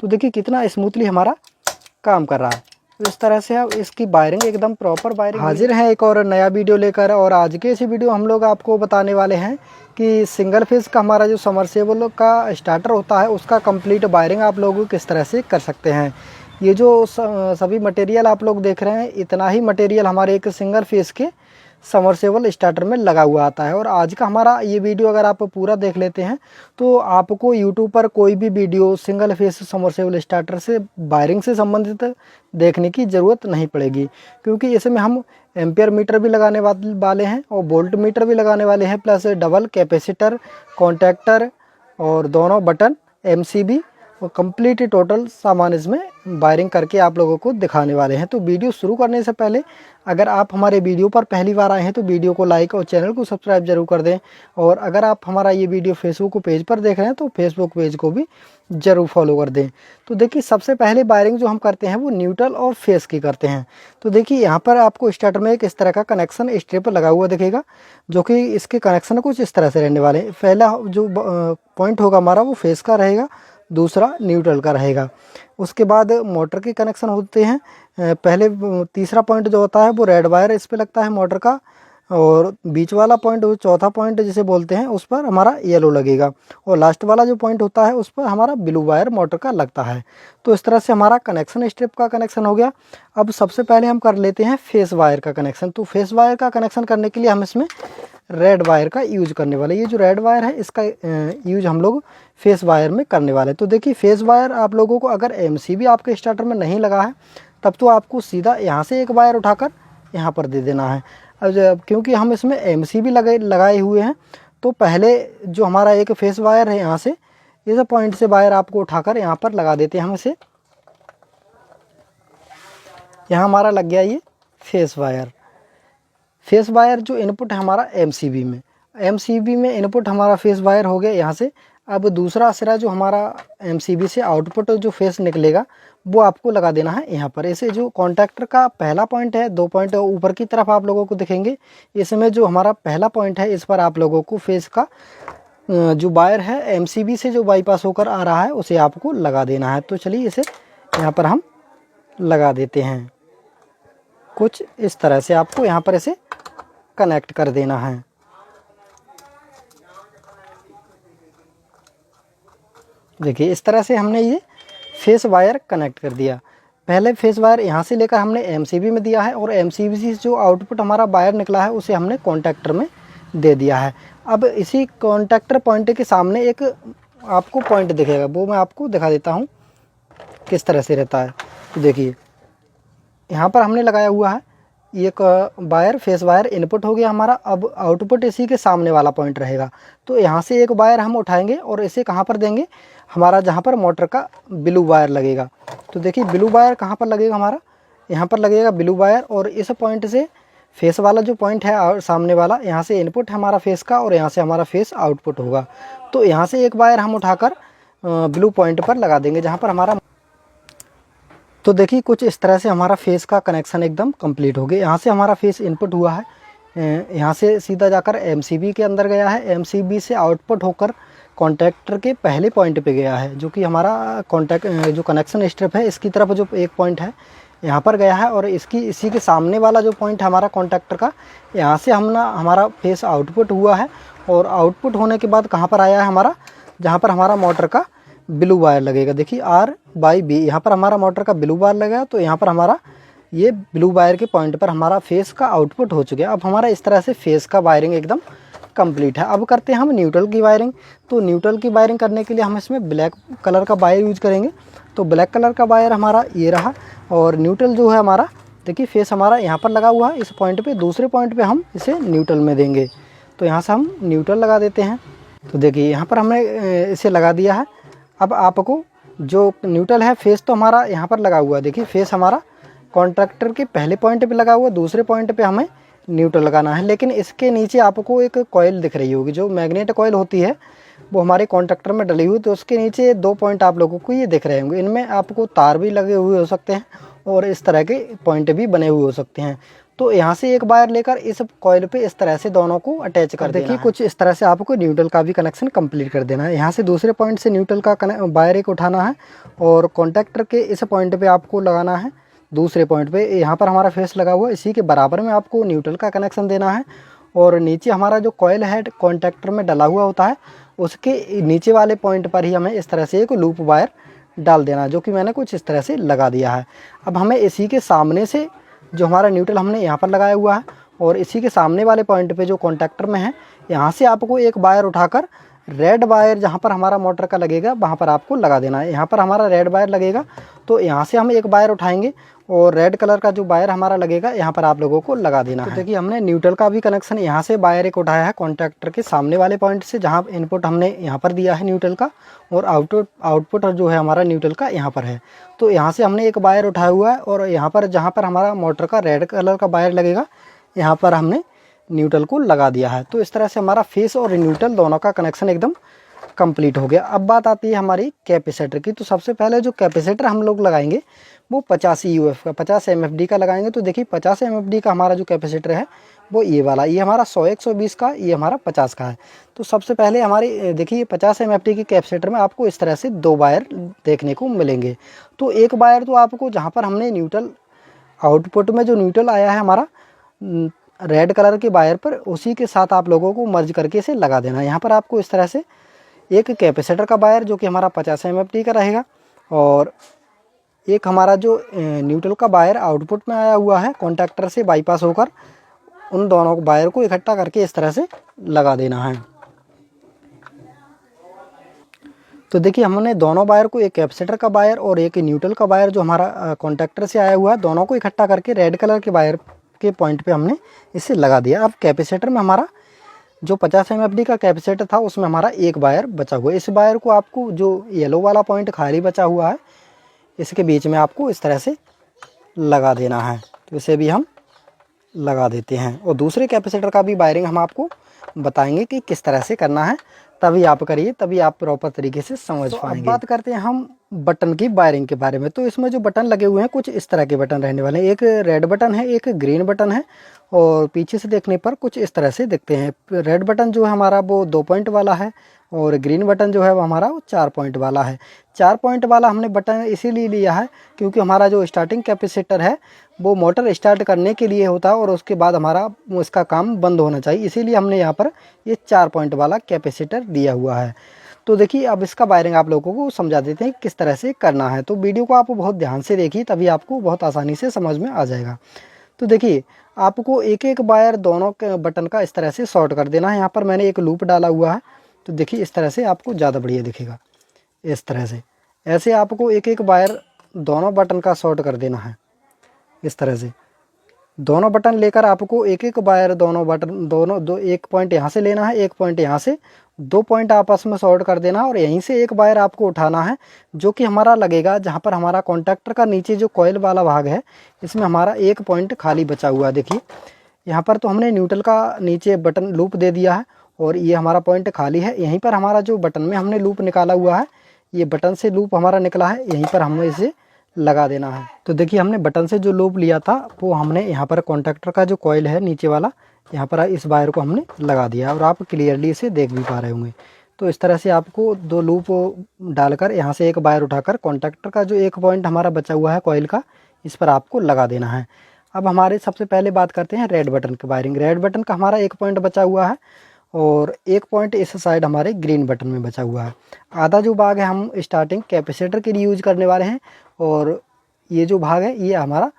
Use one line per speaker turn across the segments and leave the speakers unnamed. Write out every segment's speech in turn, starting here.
तो देखिए कितना स्मूथली हमारा काम कर रहा है। तो इस तरह से अब इसकी वायरिंग एकदम प्रॉपर वायरिंग हाजिर है एक और नया वीडियो लेकर। और आज के इसी वीडियो हम लोग आपको बताने वाले हैं कि सिंगल फेज़ का हमारा जो समरसेबल का स्टार्टर होता है उसका कंप्लीट वायरिंग आप लोग किस तरह से कर सकते हैं। ये जो सभी मटेरियल आप लोग देख रहे हैं, इतना ही मटेरियल हमारे एक सिंगल फेज़ के समरसेबल स्टार्टर में लगा हुआ आता है। और आज का हमारा ये वीडियो अगर आप पूरा देख लेते हैं तो आपको यूट्यूब पर कोई भी video single phase submersible starter से वायरिंग से संबंधित देखने की ज़रूरत नहीं पड़ेगी, क्योंकि इसमें हम एम्पियर मीटर भी लगाने वाले हैं और वोल्ट मीटर भी लगाने वाले हैं, प्लस डबल कैपेसिटर, कॉन्टैक्टर और दोनों बटन, एमसीबी और कंप्लीट टोटल सामान इसमें वायरिंग करके आप लोगों को दिखाने वाले हैं। तो वीडियो शुरू करने से पहले अगर आप हमारे वीडियो पर पहली बार आए हैं तो वीडियो को लाइक और चैनल को सब्सक्राइब जरूर कर दें। और अगर आप हमारा ये वीडियो फेसबुक पेज पर देख रहे हैं तो फेसबुक पेज को भी ज़रूर फॉलो कर दें। तो देखिए सबसे पहले वायरिंग जो हम करते हैं वो न्यूट्रल और फेस की करते हैं। तो देखिए यहाँ पर आपको स्टार्टर में एक इस तरह का कनेक्शन स्ट्रिप लगा हुआ दिखेगा, जो कि इसके कनेक्शन कुछ इस तरह से रहने वाले हैं। पहला जो पॉइंट होगा हमारा वो फेस का रहेगा, दूसरा न्यूट्रल का रहेगा। उसके बाद मोटर के कनेक्शन होते हैं। पहले तीसरा पॉइंट जो होता है वो रेड वायर इस पे लगता है मोटर का, और बीच वाला पॉइंट वो चौथा पॉइंट जिसे बोलते हैं उस पर हमारा येलो लगेगा, और लास्ट वाला जो पॉइंट होता है उस पर हमारा ब्लू वायर मोटर का लगता है। तो इस तरह से हमारा कनेक्शन स्ट्रिप का कनेक्शन हो गया। अब सबसे पहले हम कर लेते हैं फेस वायर का कनेक्शन। तो फेस वायर का कनेक्शन करने के लिए हम इसमें रेड वायर का यूज करने वाले। ये जो रेड वायर है इसका यूज हम लोग फेस वायर में करने वाले। तो देखिए फेस वायर आप लोगों को अगर एमसीबी आपके स्टार्टर में नहीं लगा है तब तो आपको सीधा यहाँ से एक वायर उठाकर यहाँ पर दे देना है। अब क्योंकि हम इसमें एमसीबी लगाए हुए हैं तो पहले जो हमारा एक फेस वायर है यहाँ से इस पॉइंट से वायर आपको उठाकर यहाँ पर लगा देते हैं हम इसे। यहाँ हमारा लग गया ये फेस वायर। फेस वायर जो इनपुट है हमारा एमसीबी में इनपुट हमारा फेस वायर हो गया यहाँ से। अब दूसरा सिरा जो हमारा एमसीबी से आउटपुट जो फेस निकलेगा वो आपको लगा देना है यहाँ पर। ऐसे जो कॉन्टैक्टर का पहला पॉइंट है, 2 पॉइंट ऊपर की तरफ आप लोगों को दिखेंगे, इसमें जो हमारा पहला पॉइंट है इस पर आप लोगों को फेस का जो वायर है एमसीबी से जो बाईपास होकर आ रहा है उसे आपको लगा देना है। तो चलिए इसे यहाँ पर हम लगा देते हैं। कुछ इस तरह से आपको यहाँ पर इसे कनेक्ट कर देना है। देखिए इस तरह से हमने ये फेस वायर कनेक्ट कर दिया। पहले फेस वायर यहाँ से लेकर हमने एमसीबी में दिया है और एमसीबी से जो आउटपुट हमारा वायर निकला है उसे हमने कॉन्टैक्टर में दे दिया है। अब इसी कॉन्टैक्टर पॉइंट के सामने एक आपको पॉइंट दिखेगा, वो मैं आपको दिखा देता हूँ किस तरह से रहता है। तो देखिए यहाँ पर हमने लगाया हुआ है एक वायर, फेस वायर इनपुट हो गया हमारा। अब आउटपुट इसी के सामने वाला पॉइंट रहेगा। तो यहाँ से एक वायर हम उठाएंगे और इसे कहाँ पर देंगे, हमारा जहाँ पर मोटर का ब्लू वायर लगेगा। तो देखिए ब्लू वायर कहाँ पर लगेगा, हमारा यहाँ पर लगेगा ब्लू वायर। और इस पॉइंट से फेस वाला जो पॉइंट है और सामने वाला, यहाँ से इनपुट है हमारा फेस का और यहाँ से हमारा फेस आउटपुट होगा। तो यहाँ से एक वायर हम उठाकर ब्लू पॉइंट पर लगा देंगे जहाँ पर हमारा। तो देखिए कुछ इस तरह से हमारा फेस का कनेक्शन एकदम कंप्लीट हो गया। यहाँ से हमारा फेस इनपुट हुआ है, यहाँ से सीधा जाकर एमसीबी के अंदर गया है, एमसीबी से आउटपुट होकर कॉन्टैक्टर के पहले पॉइंट पे गया है, जो कि हमारा जो कनेक्शन स्ट्रिप है इसकी तरफ जो एक पॉइंट है यहाँ पर गया है। और इसी के सामने वाला जो पॉइंट है हमारा कॉन्टैक्टर का, यहाँ से हमारा फेस आउटपुट हुआ है। और आउटपुट होने के बाद कहाँ पर आया है हमारा, जहाँ पर हमारा मोटर का ब्लू वायर लगेगा। देखिए R/B यहाँ पर हमारा मोटर का ब्लू वायर लगेगा। तो यहाँ पर हमारा ये ब्लू वायर के पॉइंट पर हमारा फेस का आउटपुट हो चुका है। अब हमारा इस तरह से फेस का वायरिंग एकदम कंप्लीट है। अब करते हैं हम न्यूट्रल की वायरिंग। तो न्यूट्रल की वायरिंग करने के लिए हम इसमें ब्लैक कलर का वायर यूज करेंगे। तो ब्लैक कलर का वायर हमारा ये रहा। और न्यूट्रल जो है हमारा, देखिए फेस हमारा यहाँ पर लगा हुआ है इस पॉइंट पे, दूसरे पॉइंट पे हम इसे न्यूट्रल में देंगे। तो यहाँ से हम न्यूट्रल लगा देते हैं। तो देखिए यहाँ पर हमने इसे लगा दिया है। अब आपको जो न्यूट्रल है फेस तो हमारा यहाँ पर लगा हुआ है। देखिए फेस हमारा कॉन्ट्रैक्टर के पहले पॉइंट पे लगा हुआ, दूसरे पॉइंट पे हमें न्यूट्रल लगाना है। लेकिन इसके नीचे आपको एक कॉइल दिख रही होगी, जो मैग्नेट कॉइल होती है वो हमारे कॉन्ट्रैक्टर में डली हुई। तो उसके नीचे 2 पॉइंट आप लोगों को ये दिख रहे होंगे। इनमें आपको तार भी लगे हुए हो सकते हैं और इस तरह के पॉइंट भी बने हुए हो सकते हैं। तो यहाँ से एक वायर लेकर इस कॉइल पे इस तरह से दोनों को अटैच कर देना है। देखिए कुछ इस तरह से आपको न्यूट्रल का भी कनेक्शन कंप्लीट कर देना है। यहाँ से दूसरे पॉइंट से न्यूट्रल का वायर एक उठाना है और कॉन्टैक्टर के इस पॉइंट पे आपको लगाना है। दूसरे पॉइंट पे यहाँ पर हमारा फेस लगा हुआ है, इसी के बराबर में आपको न्यूट्रल का कनेक्शन देना है। और नीचे हमारा जो कॉइल है कॉन्टैक्टर में डला हुआ होता है, उसके नीचे वाले पॉइंट पर ही हमें इस तरह से एक लूप वायर डाल देना है, जो कि मैंने कुछ इस तरह से लगा दिया है। अब हमें इसी के सामने से जो हमारा न्यूट्रल हमने यहाँ पर लगाया हुआ है और इसी के सामने वाले पॉइंट पे जो कॉन्टैक्टर में है, यहाँ से आपको एक वायर उठाकर रेड वायर जहाँ पर हमारा मोटर का लगेगा वहाँ पर आपको लगा देना है। यहाँ पर हमारा रेड वायर लगेगा, तो यहाँ से हम एक वायर उठाएंगे और रेड कलर का जो वायर हमारा लगेगा यहाँ पर आप लोगों को लगा देना है। तो देखिए हमने न्यूट्रल का भी कनेक्शन यहाँ से वायर एक उठाया है कॉन्टैक्टर के सामने वाले पॉइंट से, जहाँ इनपुट हमने यहाँ पर दिया है न्यूट्रल का, और आउटपुट जो है हमारा न्यूट्रल का यहाँ पर है। तो यहाँ से हमने एक वायर उठाया हुआ है और यहाँ पर जहाँ पर हमारा मोटर का रेड कलर का वायर लगेगा यहाँ पर हमने न्यूट्रल को लगा दिया है। तो इस तरह से हमारा फेस और न्यूट्रल दोनों का कनेक्शन एकदम कंप्लीट हो गया। अब बात आती है हमारी कैपेसिटर की। तो सबसे पहले जो कैपेसिटर हम लोग लगाएंगे वो 50 EUF का 50 MFD का लगाएंगे। तो देखिए 50 MFD का हमारा जो कैपेसिटर है वो ये वाला, ये हमारा 100-120 का, ये हमारा 50 का है। तो सबसे पहले हमारे देखिए 50 MFD की कैपेसिटर में आपको इस तरह से 2 वायर देखने को मिलेंगे। तो एक वायर तो आपको जहाँ पर हमने न्यूट्रल आउटपुट में जो न्यूट्रल आया है हमारा रेड कलर के वायर पर, उसी के साथ आप लोगों को मर्ज करके इसे लगा देना है। यहाँ पर आपको इस तरह से एक कैपेसिटर का वायर जो कि हमारा 50 MFD का रहेगा और एक हमारा जो न्यूट्रल का वायर आउटपुट में आया हुआ है कॉन्टैक्टर से बाईपास होकर, उन दोनों वायर को इकट्ठा करके इस तरह से लगा देना है। तो देखिए हमने दोनों वायर को, एक कैपेसिटर का वायर और एक न्यूट्रल का वायर जो हमारा कॉन्टैक्टर से आया हुआ है, दोनों को इकट्ठा करके रेड कलर के वायर के पॉइंट पे हमने इसे लगा दिया। अब कैपेसिटर में हमारा जो 50 MFD का कैपेसिटर था उसमें हमारा एक वायर बचा हुआ है। इस वायर को आपको जो येलो वाला पॉइंट खाली बचा हुआ है इसके बीच में आपको इस तरह से लगा देना है। तो इसे भी हम लगा देते हैं और दूसरे कैपेसिटर का भी वायरिंग हम आपको बताएंगे कि किस तरह से करना है, तभी आप करिए, तभी आप प्रॉपर तरीके से समझ पाएंगे। अब बात करते हैं हम बटन की वायरिंग के बारे में। तो इसमें जो बटन लगे हुए हैं कुछ इस तरह के बटन रहने वाले हैं, एक रेड बटन है, एक ग्रीन बटन है और पीछे से देखने पर कुछ इस तरह से दिखते हैं। रेड बटन जो है हमारा वो 2 पॉइंट वाला है और ग्रीन बटन जो है वो हमारा 4 पॉइंट वाला है। 4 पॉइंट वाला हमने बटन इसीलिए लिया है क्योंकि हमारा जो स्टार्टिंग कैपेसिटर है वो मोटर स्टार्ट करने के लिए होता है और उसके बाद हमारा इसका काम बंद होना चाहिए, इसीलिए हमने यहाँ पर ये 4 पॉइंट वाला कैपेसिटर दिया हुआ है। तो देखिए अब इसका वायरिंग आप लोगों को समझा देते हैं किस तरह से करना है। तो वीडियो को आप बहुत ध्यान से देखिए, तभी आपको बहुत आसानी से समझ में आ जाएगा। तो देखिए आपको एक एक वायर दोनों के बटन का इस तरह से शॉर्ट कर देना है। यहाँ पर मैंने एक लूप डाला हुआ है, तो देखिए इस तरह से आपको ज़्यादा बढ़िया दिखेगा। इस तरह से ऐसे आपको एक एक वायर दोनों बटन का शॉर्ट कर देना है। इस तरह से दोनों बटन लेकर आपको एक एक वायर दोनों बटन दो एक पॉइंट यहाँ से लेना है, एक पॉइंट यहाँ से, 2 पॉइंट आपस में शॉर्ट कर देना और यहीं से एक वायर आपको उठाना है जो कि हमारा लगेगा जहाँ पर हमारा कॉन्टैक्टर का नीचे जो कॉइल वाला भाग है इसमें हमारा एक पॉइंट खाली बचा हुआ है। देखिए यहाँ पर तो हमने न्यूट्रल का नीचे बटन लूप दे दिया है और ये हमारा पॉइंट खाली है। यहीं पर हमारा जो बटन में हमने लूप निकाला हुआ है, ये बटन से लूप हमारा निकला है, यहीं पर हमें इसे लगा देना है। तो देखिए हमने बटन से जो लूप लिया था वो हमने यहाँ पर कॉन्टैक्टर का जो कॉइल है नीचे वाला, यहाँ पर इस वायर को हमने लगा दिया और आप क्लियरली इसे देख भी पा रहे होंगे। तो इस तरह से आपको 2 लूप डालकर यहाँ से एक वायर उठाकर कॉन्टैक्टर का जो एक पॉइंट हमारा बचा हुआ है कॉइल का, इस पर आपको लगा देना है। अब हमारे सबसे पहले बात करते हैं रेड बटन की वायरिंग। रेड बटन का हमारा एक पॉइंट बचा हुआ है और एक पॉइंट इस साइड हमारे ग्रीन बटन में बचा हुआ है। आधा जो भाग है हम स्टार्टिंग कैपेसिटर के लिए यूज करने वाले हैं और ये जो भाग है ये हमारा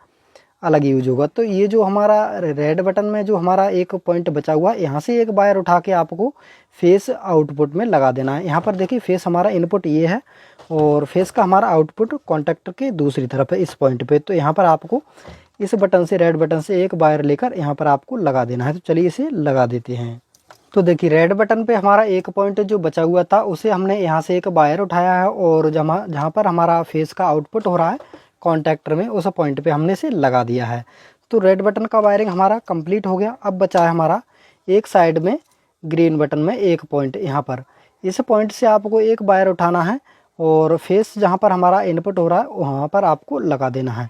अलग यूज होगा। तो ये जो हमारा रेड बटन में जो हमारा एक पॉइंट बचा हुआ है, यहाँ से एक वायर उठा के आपको फेस आउटपुट में लगा देना है। यहाँ पर देखिए फेस हमारा इनपुट ये है और फेस का हमारा आउटपुट कॉन्टैक्टर के दूसरी तरफ है इस पॉइंट पे। तो यहाँ पर आपको इस बटन से, रेड बटन से एक वायर लेकर यहाँ पर आपको लगा देना है। तो चलिए इसे लगा देते हैं। तो देखिए रेड बटन पे हमारा एक पॉइंट जो बचा हुआ था उसे हमने यहाँ से एक वायर उठाया है और जहाँ पर हमारा फेस का आउटपुट हो रहा है कॉन्टैक्टर में, उस पॉइंट पे हमने इसे लगा दिया है। तो रेड बटन का वायरिंग हमारा कंप्लीट हो गया। अब बचा है हमारा एक साइड में ग्रीन बटन में एक पॉइंट, यहाँ पर इस पॉइंट से आपको एक वायर उठाना है और फेस जहाँ पर हमारा इनपुट हो रहा है वहाँ पर आपको लगा देना है।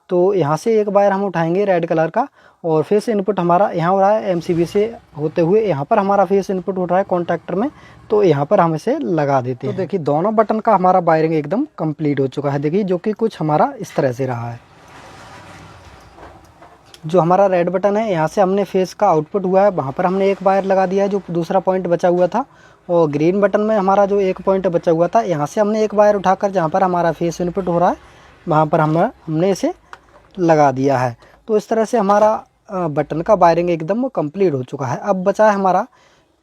तो यहाँ से एक वायर हम उठाएंगे रेड कलर का, और फेस इनपुट हमारा यहाँ हो रहा है एमसीबी से होते हुए यहाँ पर हमारा फेस इनपुट हो रहा है कॉन्टैक्टर में, तो यहाँ पर हम इसे लगा देते हैं। तो देखिए दोनों बटन का हमारा वायरिंग एकदम कंप्लीट हो चुका है। देखिए जो कि कुछ हमारा इस तरह से रहा है। जो हमारा रेड बटन है यहाँ से हमने फेस का आउटपुट हुआ है, वहाँ पर हमने एक वायर लगा दिया है जो दूसरा पॉइंट बचा हुआ था, और ग्रीन बटन में हमारा जो एक पॉइंट बचा हुआ था यहाँ से हमने एक वायर उठाकर जहाँ पर हमारा फेस इनपुट हो रहा है वहाँ पर हमने इसे लगा दिया है। तो इस तरह से हमारा बटन का वायरिंग एकदम कंप्लीट हो चुका है। अब बचा है हमारा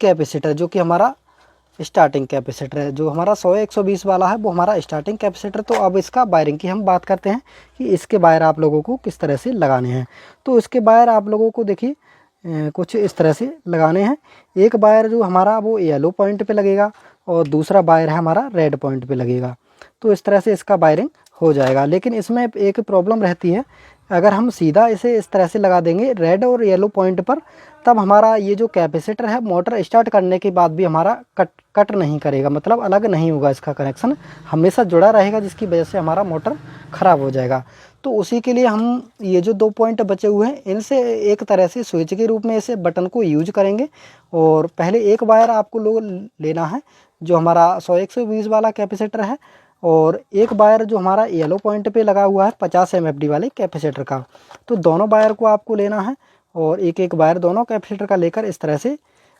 कैपेसिटर, जो कि हमारा स्टार्टिंग कैपेसिटर है। जो हमारा 100-120 वाला है वो हमारा स्टार्टिंग कैपेसिटर। तो अब इसका वायरिंग की हम बात करते हैं कि इसके वायर आप लोगों को किस तरह से लगाने हैं। तो इसके वायर आप लोगों को देखिए कुछ इस तरह से लगाने हैं। एक वायर जो हमारा वो येलो पॉइंट पे लगेगा और दूसरा वायर है हमारा रेड पॉइंट पे लगेगा। तो इस तरह से इसका वायरिंग हो जाएगा। लेकिन इसमें एक प्रॉब्लम रहती है, अगर हम सीधा इसे इस तरह से लगा देंगे रेड और येलो पॉइंट पर, तब हमारा ये जो कैपेसिटर है मोटर स्टार्ट करने के बाद भी हमारा कट नहीं करेगा, मतलब अलग नहीं होगा। इसका कनेक्शन हमेशा जुड़ा रहेगा, जिसकी वजह से हमारा मोटर ख़राब हो जाएगा। तो उसी के लिए हम ये जो 2 पॉइंट बचे हुए हैं इनसे एक तरह से स्विच के रूप में इसे बटन को यूज करेंगे। और पहले एक वायर आपको लेना है जो हमारा 100-120 वाला कैपेसिटर है, और एक वायर जो हमारा येलो पॉइंट पे लगा हुआ है 50 MFD वाले कैपेसिटर का। तो दोनों वायर को आपको लेना है और एक एक वायर दोनों कैपेसिटर का लेकर इस तरह से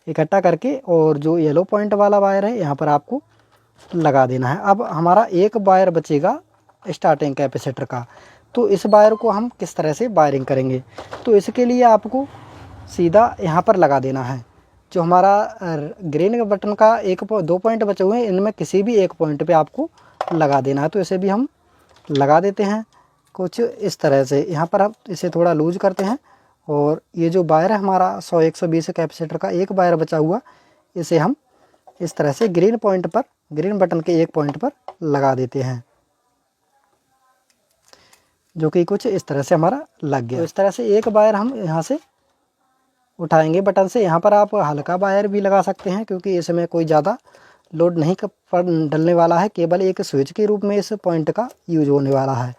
इकट्ठा करके, और जो येलो पॉइंट वाला वायर है यहाँ पर आपको लगा देना है। अब हमारा एक वायर बचेगा स्टार्टिंग कैपेसिटर का। तो इस वायर को हम किस तरह से वायरिंग करेंगे, तो इसके लिए आपको सीधा यहाँ पर लगा देना है। जो हमारा ग्रीन बटन का 2 पॉइंट बचे हुए हैं, इनमें किसी भी एक पॉइंट पे आपको लगा देना है। तो इसे भी हम लगा देते हैं कुछ इस तरह से। यहाँ पर हम इसे थोड़ा लूज करते हैं, और ये जो वायर है हमारा 100-120 कैपेसिटर का एक वायर बचा हुआ, इसे हम इस तरह से ग्रीन पॉइंट पर, ग्रीन बटन के एक पॉइंट पर लगा देते हैं, जो कि कुछ इस तरह से हमारा लग गया। तो इस तरह से एक वायर हम यहाँ से उठाएंगे बटन से। यहाँ पर आप हल्का वायर भी लगा सकते हैं, क्योंकि इसमें कोई ज़्यादा लोड नहीं डलने वाला है, केवल एक स्विच के रूप में इस पॉइंट का यूज होने वाला है।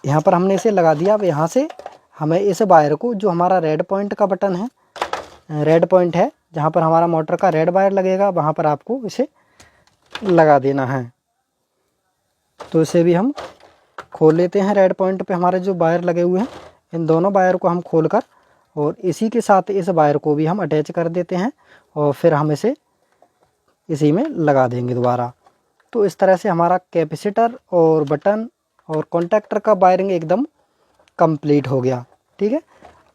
यहाँ पर हमने इसे लगा दिया। अब यहाँ से हमें इस वायर को, जो हमारा रेड पॉइंट का बटन है, रेड पॉइंट है जहाँ पर हमारा मोटर का रेड वायर लगेगा, वहाँ पर आपको इसे लगा देना है। तो इसे भी हम खोल लेते हैं। रेड पॉइंट पे हमारे जो वायर लगे हुए हैं, इन दोनों वायर को हम खोलकर और इसी के साथ इस वायर को भी हम अटैच कर देते हैं, और फिर हम इसे इसी में लगा देंगे दोबारा। तो इस तरह से हमारा कैपेसिटर और बटन और कॉन्टैक्टर का वायरिंग एकदम कंप्लीट हो गया। ठीक है,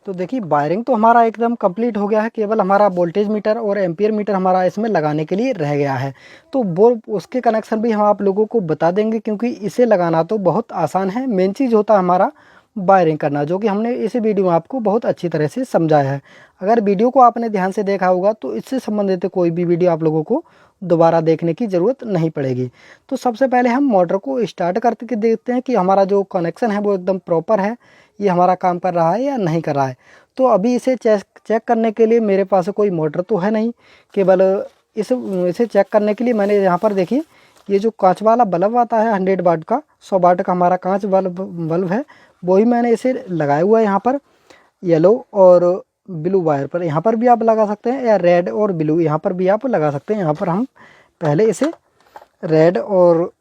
तो देखिए वायरिंग तो हमारा एकदम कंप्लीट हो गया है, केवल हमारा वोल्टेज मीटर और एम्पियर मीटर हमारा इसमें लगाने के लिए रह गया है। तो वो उसके कनेक्शन भी हम आप लोगों को बता देंगे, क्योंकि इसे लगाना तो बहुत आसान है। मेन चीज़ होता है हमारा वायरिंग करना, जो कि हमने इस वीडियो में आपको बहुत अच्छी तरह से समझाया है। अगर वीडियो को आपने ध्यान से देखा होगा तो इससे संबंधित कोई भी वीडियो आप लोगों को दोबारा देखने की ज़रूरत नहीं पड़ेगी। तो सबसे पहले हम मोटर को स्टार्ट करके देखते हैं कि हमारा जो कनेक्शन है वो एकदम प्रॉपर है, ये हमारा काम कर रहा है या नहीं कर रहा है। तो अभी इसे चेक करने के लिए मेरे पास कोई मोटर तो है नहीं, केवल इसे चेक करने के लिए मैंने यहाँ पर देखिए ये जो कांच वाला बल्ब आता है 100 वाट का, 100 वाट का हमारा कांच बल्ब है, वही मैंने इसे लगाया हुआ है यहाँ पर येलो और ब्लू वायर पर। यहाँ पर भी आप लगा सकते हैं, या रेड और ब्लू यहाँ पर भी आप लगा सकते हैं। यहाँ पर हम पहले इसे रेड और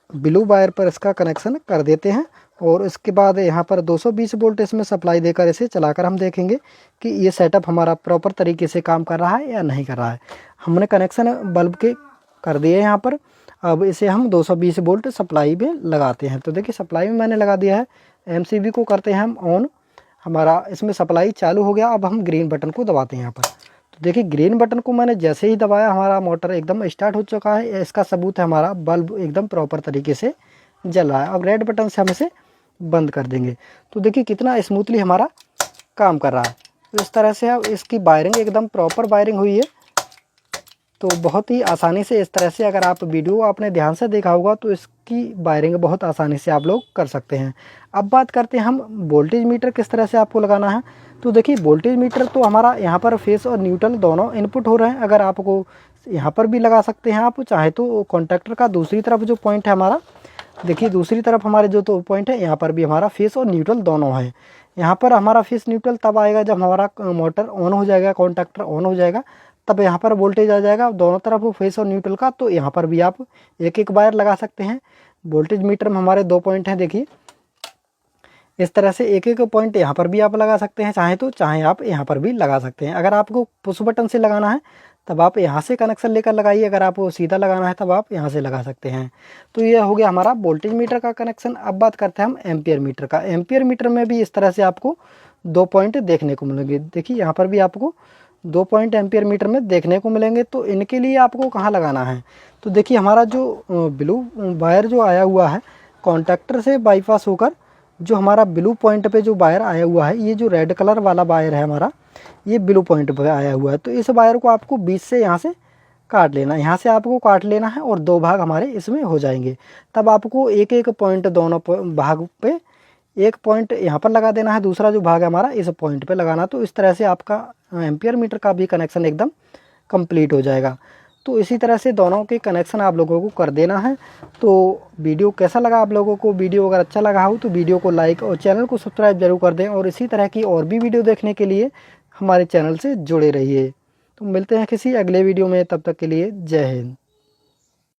ब्लू वायर पर इसका कनेक्शन कर देते हैं, और इसके बाद यहाँ पर 220 वोल्ट इसमें सप्लाई देकर इसे चलाकर हम देखेंगे कि ये सेटअप हमारा प्रॉपर तरीके से काम कर रहा है या नहीं कर रहा है। हमने कनेक्शन बल्ब के कर दिए यहाँ पर। अब इसे हम 220 वोल्ट सप्लाई में लगाते हैं। तो देखिए सप्लाई में मैंने लगा दिया है। एमसीबी को करते हैं हम ऑन, हमारा इसमें सप्लाई चालू हो गया। अब हम ग्रीन बटन को दबाते हैं यहाँ पर। तो देखिए ग्रीन बटन को मैंने जैसे ही दबाया हमारा मोटर एकदम स्टार्ट हो चुका है। इसका सबूत है हमारा बल्ब एकदम प्रॉपर तरीके से जल रहा है। अब रेड बटन से हम इसे बंद कर देंगे। तो देखिए कितना स्मूथली हमारा काम कर रहा है। तो इस तरह से अब इसकी वायरिंग एकदम प्रॉपर वायरिंग हुई है। तो बहुत ही आसानी से इस तरह से, अगर आप वीडियो आपने ध्यान से देखा होगा तो इसकी वायरिंग बहुत आसानी से आप लोग कर सकते हैं। अब बात करते हैं हम वोल्टेज मीटर किस तरह से आपको लगाना है। तो देखिए वोल्टेज मीटर तो हमारा यहाँ पर फेस और न्यूट्रल दोनों इनपुट हो रहे हैं। अगर आपको यहाँ पर भी लगा सकते हैं, आप चाहे तो कॉन्टैक्टर का दूसरी तरफ जो पॉइंट है हमारा देखिए दूसरी तरफ हमारे जो 2 पॉइंट है, यहाँ पर भी हमारा फेस और न्यूट्रल दोनों है। यहाँ पर हमारा फेस न्यूट्रल तब आएगा जब हमारा मोटर ऑन हो जाएगा, कॉन्टैक्टर ऑन हो जाएगा, तब यहाँ पर वोल्टेज आ जाएगा दोनों तरफ फेस और न्यूट्रल का। तो यहाँ पर भी आप एक एक वायर लगा सकते हैं। वोल्टेज मीटर में हमारे 2 पॉइंट हैं, देखिए इस तरह से एक एक पॉइंट यहाँ पर भी आप लगा सकते हैं चाहे तो, चाहे आप यहाँ पर भी लगा सकते हैं। अगर आपको पुश बटन से लगाना है तब आप यहाँ से कनेक्शन लेकर लगाइए, अगर आपको सीधा लगाना है तब आप यहाँ से लगा सकते हैं। तो ये हो गया हमारा वोल्टेज मीटर का कनेक्शन। अब बात करते हैं हम एम्पियर मीटर का। एम्पियर मीटर में भी इस तरह से आपको 2 पॉइंट देखने को मिलेंगे। देखिए यहाँ पर भी आपको 2 पॉइंट एम्पियर मीटर में देखने को मिलेंगे। तो इनके लिए आपको कहाँ लगाना है, तो देखिए हमारा जो ब्लू वायर जो आया हुआ है कॉन्टैक्टर से बाईपास होकर, जो हमारा ब्लू पॉइंट पे जो वायर आया हुआ है, ये जो रेड कलर वाला वायर है हमारा, ये ब्लू पॉइंट पे आया हुआ है। तो इस वायर को आपको बीच से यहाँ से काट लेना है, यहाँ से आपको काट लेना है और 2 भाग हमारे इसमें हो जाएंगे। तब आपको एक एक पॉइंट दोनों भाग पे, एक पॉइंट यहाँ पर लगा देना है, दूसरा जो भाग है हमारा इस पॉइंट पे लगाना। तो इस तरह से आपका एम्पियर मीटर का भी कनेक्शन एकदम कंप्लीट हो जाएगा। तो इसी तरह से दोनों के कनेक्शन आप लोगों को कर देना है। तो वीडियो कैसा लगा आप लोगों को? वीडियो अगर अच्छा लगा हो तो वीडियो को लाइक और चैनल को सब्सक्राइब जरूर कर दें, और इसी तरह की और भी वीडियो देखने के लिए हमारे चैनल से जुड़े रहिए। तो मिलते हैं किसी अगले वीडियो में, तब तक के लिए जय हिंद।